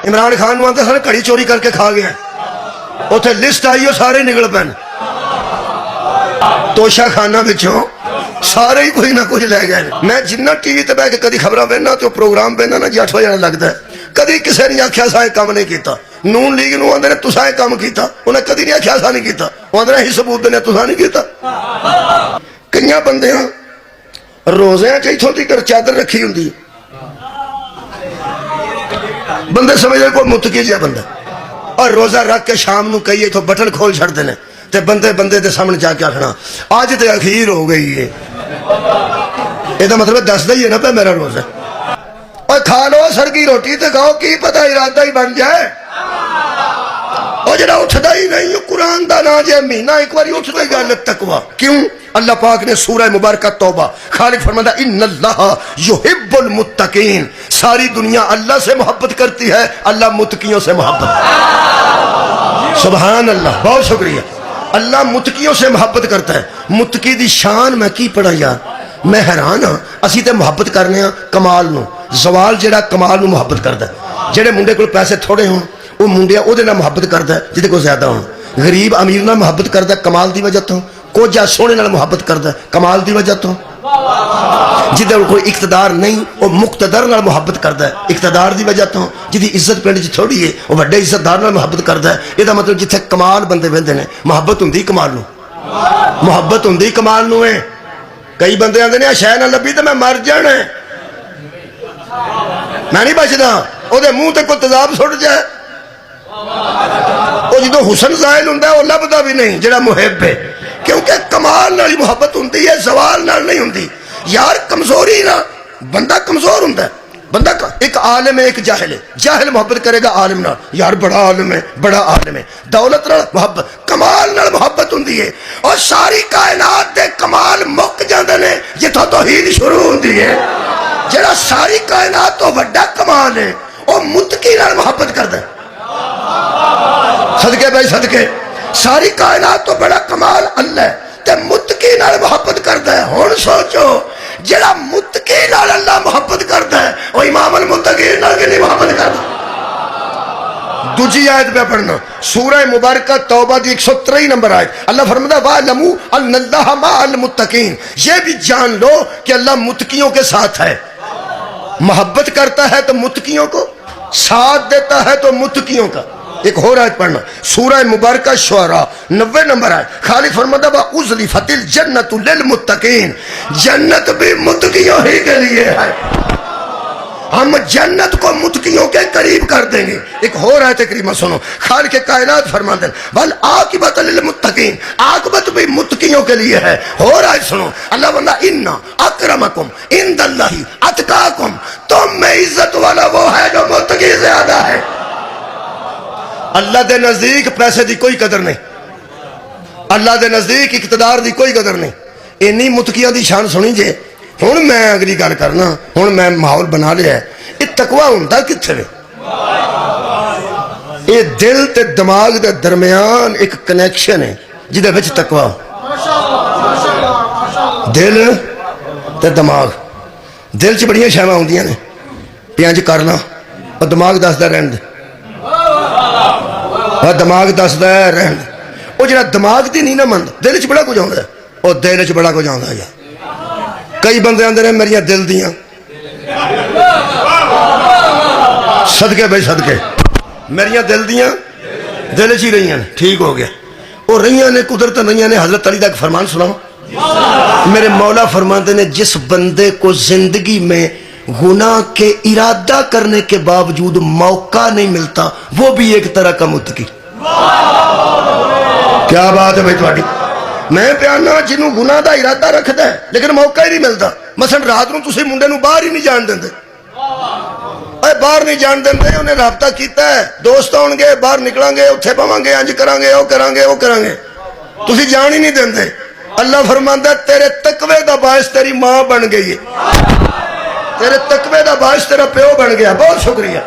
عمران خان آتے سر گھڑی چوری کر کے کھا گیا, اتنے لسٹ آئی سارے نکل پین, توشا خانہ بچوں سارے ہی کوئی نہ کوئی لے گئے. میں جنہ ٹی وی تے بہ کے کدی خبراں ویکھنا تے پروگرام ویکھنا نا جی 8 بجے لگتا ہے, کدی کسی نے آخیا سا کام نہیں کیتا. نون لیگ نو آدھے نے تسا کام کیتا, انہیں کدی نہیں آخیا سا نہیں کیتا, وہ آدھے ہی ثبوت دینے تسا نہیں کیتا. کئی بندے روزے اتوں تک چادر رکھی ہوں, بندے سمجھتے کوئی متقی جہا بندہ, اور روزہ رکھ کے شام نو کئی اتوں بٹن کھول چھڑتے ہیں تے بندے بندے دے سامنے جا کے آخنا اج تے اخیر ہو گئی ہے. یہ مطلب دسدا ہی ہے نا پہ میرا روزہ. اور کھا لو سرگی روٹی تے کھاؤ, کی پتہ ارادہ ہی بن جائے. اور جڑا اٹھدا ہی نہیں قرآن دا نا جے مہینہ ایک بار اٹھدا ہی گل تقوی. کیوں؟ اللہ پاک نے سورہ مبارکہ توبہ خالق فرماتا ان اللہ یحب المتقین. ساری دنیا اللہ سے محبت کرتی ہے, اللہ متقیوں سے محبت. سبحان اللہ, بہت شکریہ. اللہ متقیوں سے محبت کرتا ہے. متقی دی شان میں کی پڑھا یار, میں حیران ہاں. اسی تے محبت کرنے ہاں کمال نو. زوال جڑا کمال نو محبت کرتا ہے. جڑے منڈے کو پیسے تھوڑے ہوں وہ منڈیا او دے نال محبت کرتا ہے جہدے کو زیادہ ہوں. غریب امیر نال محبت کرتا ہے کمال دی وجہ تو. کوجا سونے نال محبت کرتا ہے کمال دی وجہ تو. جہدے کوئی اقتدار نہیں وہ مقتدر نال محبت کرتا ہے اقتدار دی وجہ تو. جدی عزت پنڈ چ تھوڑی ہے وہ بڑے عزت دار نال محبت کرتا ہے. یہ مطلب جتھے کمال بندے وہدے نے محبت ہوندی کمال نو, محبت ہوندی کمال نو ہے. کئی بندے آندے نے شے نہ لبھی تے میں مر جانا ہے, میں نہیں بچدا. وہ منہ تے کوئی تیزاب سٹ جائے, وہ جدو حسن ظاہر ہوندا ہے وہ لبدا بھی نہیں جڑا محب ہے, کیونکہ کمال نال ہی محبت ہوندی ہے, زوال نال نہیں ہوندی. یار کمزوری نہ بندہ کمزور ہوندا ہے. بندہ ایک عالم ہے ایک جاہل ہے. جاہل محبت کرے گا عالم نال, یار بڑا عالم ہے بڑا عالم ہے. دولت نال محبت, کمال نال محبت ہوندی ہے. اور ساری کائنات دے کمال مک جاندے نے جتھوں توحید شروع ہوندی ہے. جڑا ساری کائنات تو بڑا کمال ہے وہ متقی نال محبت کردا ہے. صدقے بھائی صدقے, ساری کائنات تو بڑا کمال اللہ ہے تے متقی نال محبت کردا ہے. ہن سوچو جڑا متقی نال اللہ محبت کردا ہے وہ امام المتقین نال کی نہیں محبت کردا. دوجی آیت پہ پڑھنا سورہ مبارکہ توبہ دی 123 نمبر آیت. اللہ فرماتا وَاعْلَمُوا أَنَّ اللَّهَ مَعَ الْمُتَّقِينَ. یہ بھی جان لو کہ اللہ متقیوں کے ساتھ ہے. محبت کرتا ہے تو متقیوں کو, ساتھ دیتا ہے تو متقیوں کا. ایک اور آیت پڑھنا سورہ مبارکہ شعراء 90 نمبر آیت. خالق فرماتا وَأُزْلِفَتِ الْجَنَّةُ لِلْمُتَّقِينَ. جنت بھی متقیوں ہی کے لیے ہے, ہم جنت کو متقیوں کے قریب کر دیں گے. ایک اور آیت کریمہ سنو, خالق کائنات فرماتے ہیں وَالْعَاقِبَةُ لِلْمُتَّقِينَ. عاقبت بھی متقیوں کے لیے ہے. اور آیت سنو, اللہ فرماتا اِنَّ أَكْرَمَكُمْ عِنْدَ اللَّهِ أَتْقَاكُمْ. تم میں عزت والا وہ ہے جو متقی زیادہ ہے. اللہ دے نزدیک پیسے دی کوئی قدر نہیں, اللہ دے نزدیک اقتدار دی کوئی قدر نہیں. اینی متقیاں دی شان سنی جے. ہن میں اگلی گل کرنا, ہن میں ماحول بنا لیا ہے. یہ تقوی ہوندا کتھے وے؟ یہ دل تے دماغ دے درمیان ایک کنیکشن ہے جدے وچ تقوی. دل تے دماغ, دل چ بڑیاں شیواں ہوندیاں نے پیانج کرنا, اور دماغ دسدا رہن دے, اور دماغ دسدا ہے رہن دے. وہ جڑا دماغ دی نہیں نہ مند, دل چ بڑا کچھ آندا ہے, اور دل چ بڑا کچھ آندا ہے. کئی بندے آندے نے میریاں دل دیاں, صدقے بھائی صدقے, میریاں دل دیاں دل چ ہی رہیاں نے, ٹھیک ہو گیا. وہ رہیاں نے قدرت رہیاں نے. حضرت علی دا ایک فرمان سناؤ. میرے مولا فرماتے نے جس بندے کو زندگی میں گناہ کے ارادہ کرنے کے باوجود موقع نہیں ملتا وہ بھی ایک طرح کا متقی. کیا بات ہے بھائی تھوڑی. میں پیانا جنوں گناہ دا ارادہ رکھدا ہے لیکن موقع ہی نہیں ملتا. مثلا رات نو تسی منڈے نو باہر ہی نہیں جان دیندے, باہر نہیں جان دیندے. انہیں رابطہ کیتا ہے دوست آن گے, باہر نکلاں گے, اتھے پواں گے, انج کران گے, او کران گے, او کران گے, تسی جان ہی نہیں دیندے. اللہ فرماندا تیرے تقوی دا باعث تیری ماں بن گئی ہے, تیرے تقوی دا باعث تیرا پیو بن گیا. بہت شکریہ.